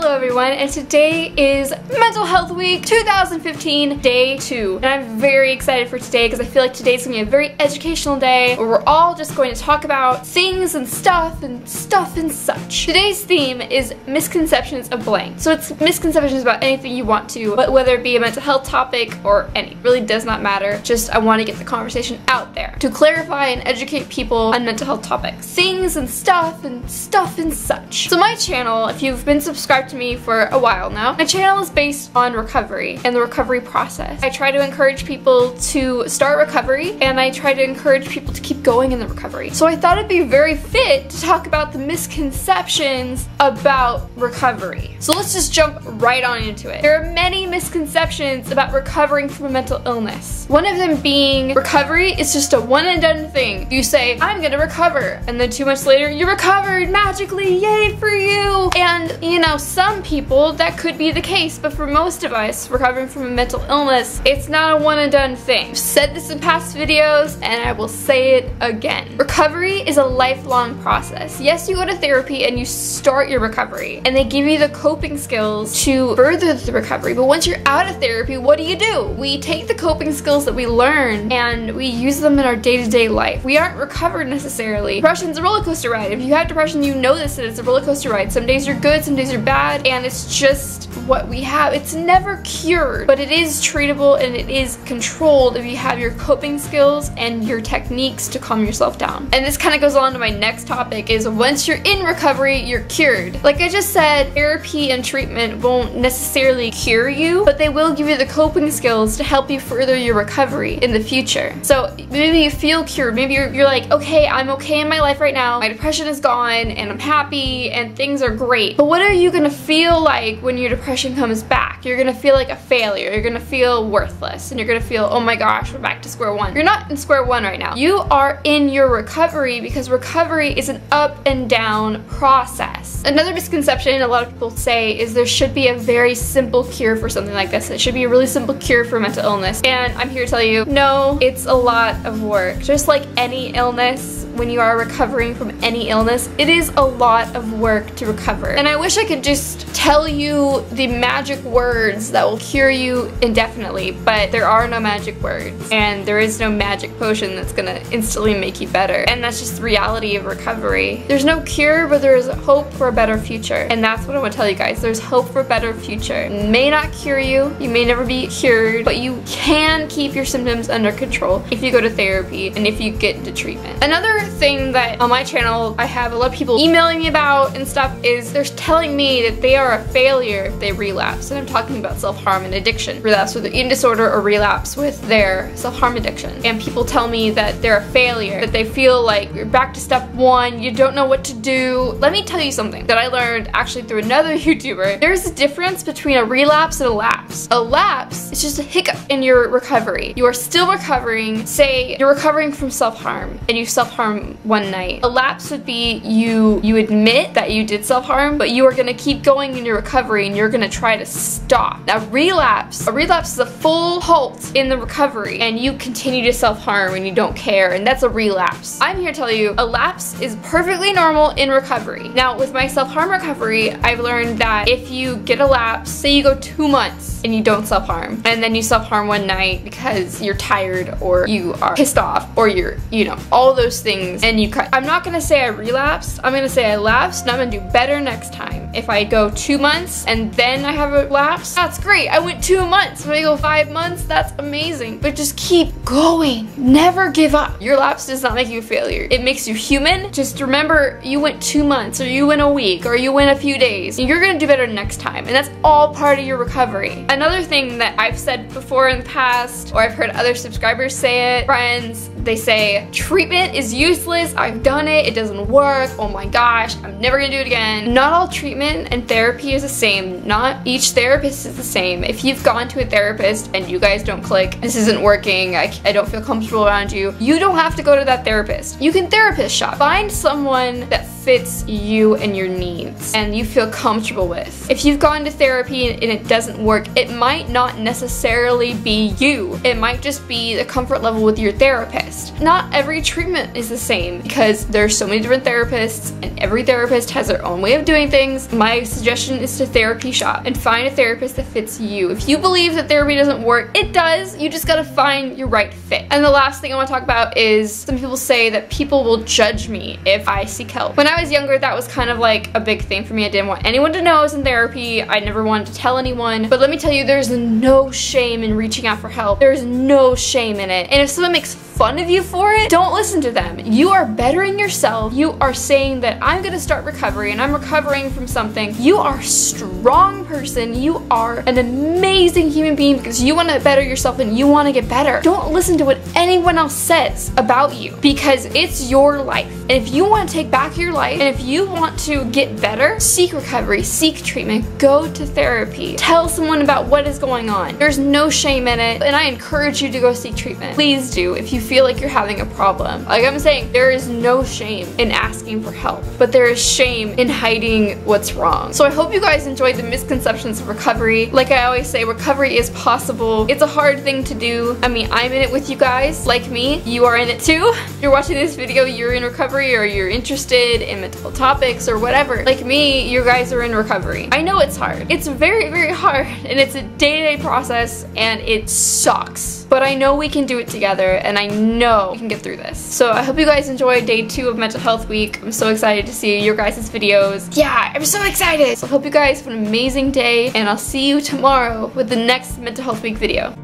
Hello everyone, and today is Mental Health Week 2015, day 2. And I'm very excited for today because I feel like today's gonna be a very educational day where we're all just going to talk about things and stuff and such. Today's theme is misconceptions of blank. So it's misconceptions about anything you want to, but whether it be a mental health topic or any. It really does not matter. Just I want to get the conversation out there to clarify and educate people on mental health topics. Things and stuff and such. So my channel, if you've been subscribed to me for a while now, my channel is based on recovery and the recovery process. I try to encourage people to start recovery, and I try to encourage people to keep going in the recovery. So I thought it'd be very fit to talk about the misconceptions about recovery. So let's just jump right on into it. There are many misconceptions about recovering from a mental illness. One of them being recovery is just a one and done thing. You say, I'm gonna recover, and then 2 months later, you recovered magically, yay for you! And you know, some people that could be the case, but for most of us recovering from a mental illness, it's not a one and done thing. I've said this in past videos, and I will say it again. Recovery is a lifelong process. Yes, you go to therapy and you start your recovery, and they give you the coping skills to further the recovery, but once you're out of therapy, what do? We take the coping skills that we learn and we use them in our day-to-day life. We aren't recovered necessarily. Depression's a roller coaster ride. If you have depression, you know this, that it's a roller coaster ride. Some days you're good, some days you're bad, and it's just what we have. It's never cured, but it is treatable and it is controlled if you have your coping skills and your techniques to calm yourself down. And this kind of goes on to my next topic, is once you're in recovery, you're cured. Like I just said, therapy and treatment won't necessarily cure you, but they will give you the coping skills to help you further your recovery in the future. So maybe you feel cured, maybe you're like, okay, I'm okay in my life right now, my depression is gone and I'm happy and things are great. But what are you gonna feel like when your depression comes back? You're gonna feel like a failure, you're gonna feel worthless, and you're gonna feel, oh my gosh, we're back to square one. You're not in square one right now. You are in your recovery because recovery is an up and down process. Another misconception a lot of people say is there should be a very simple cure for something like this. It should be a really simple cure for mental illness. And I'm here to tell you, no, it's a lot of work. Just like any illness, when you are recovering from any illness, it is a lot of work to recover. And I wish I could just tell you the magic words that will cure you indefinitely, but there are no magic words, and there is no magic potion that's gonna instantly make you better. And that's just the reality of recovery. There's no cure, but there is hope for a better future. And that's what I want to tell you guys. There's hope for a better future. It may not cure you, you may never be cured, but you can keep your symptoms under control if you go to therapy and if you get into treatment. Another thing that on my channel I have a lot of people emailing me about and stuff is they're telling me that they are a failure if they relapse. And I'm talking about self-harm and addiction. Relapse with their eating disorder or relapse with their self-harm addiction. And people tell me that they're a failure, that they feel like you're back to step one, you don't know what to do. Let me tell you something that I learned actually through another YouTuber. There's a difference between a relapse and a lapse. A lapse is just a hiccup in your recovery. You are still recovering. Say you're recovering from self-harm and you self-harm one night. A lapse would be you admit that you did self-harm, but you are gonna keep going in your recovery and you're gonna try to stop. Now a relapse is a full halt in the recovery and you continue to self-harm and you don't care, and that's a relapse. I'm here to tell you a lapse is perfectly normal in recovery. Now with my self-harm recovery, I've learned that if you get a lapse, say you go 2 months and you don't self-harm, and then you self-harm one night because you're tired or you are pissed off or you're, you know, all those things, and you cut. I'm not gonna say I relapsed, I'm gonna say I lapsed and I'm gonna do better next time. If I go 2 months and then I have a lapse, that's great. I went 2 months. If I go 5 months, that's amazing. But just keep going. Never give up. Your lapse does not make you a failure. It makes you human. Just remember, you went 2 months or you went a week or you went a few days. You're gonna do better next time, and that's all part of your recovery. Another thing that I've said before in the past, or I've heard other subscribers say it, friends, they say, treatment is useless, I've done it, it doesn't work, oh my gosh, I'm never gonna do it again. Not all treatment and therapy is the same. Not each therapist is the same. If you've gone to a therapist and you guys don't click, this isn't working, I don't feel comfortable around you, you don't have to go to that therapist. You can therapist shop. Find someone that fits you and your needs and you feel comfortable with. If you've gone to therapy and it doesn't work, it might not necessarily be you. It might just be the comfort level with your therapist. Not every treatment is the same because there's so many different therapists and every therapist has their own way of doing things. My suggestion is to therapy shop and find a therapist that fits you. If you believe that therapy doesn't work, it does. You just gotta find your right fit. And the last thing I want to talk about is some people say that people will judge me if I seek help. When I was younger, that was kind of like a big thing for me. I didn't want anyone to know I was in therapy. I never wanted to tell anyone. But let me tell you, there's no shame in reaching out for help. There's no shame in it. And if someone makes fun of you for it, don't listen to them. You are bettering yourself. You are saying that I'm gonna start recovery and I'm recovering from something. You are a strong person. You are an amazing human being because you want to better yourself and you want to get better. Don't listen to what anyone else says about you because it's your life. And if you want to take back your life and if you want to get better, seek recovery, seek treatment, go to therapy. Tell someone about what is going on. There's no shame in it and I encourage you to go seek treatment. Please do if you feel like you're having a problem. Like I'm saying, there is no shame in asking for help, but there is shame in hiding what's wrong. So I hope you guys enjoyed the misconceptions of recovery. Like I always say, recovery is possible. It's a hard thing to do. I mean, I'm in it with you guys. Like me, you are in it too. If you're watching this video, you're in recovery or you're interested in mental health topics or whatever. Like me, you guys are in recovery. I know it's hard. It's very, very hard and it's a day-to-day process and it sucks. But I know we can do it together and I know we can get through this. So I hope you guys enjoyed day 2 of Mental Health Week. I'm so excited to see your guys' videos. Yeah, I'm so excited. So I hope you guys have an amazing day and I'll see you tomorrow with the next Mental Health Week video.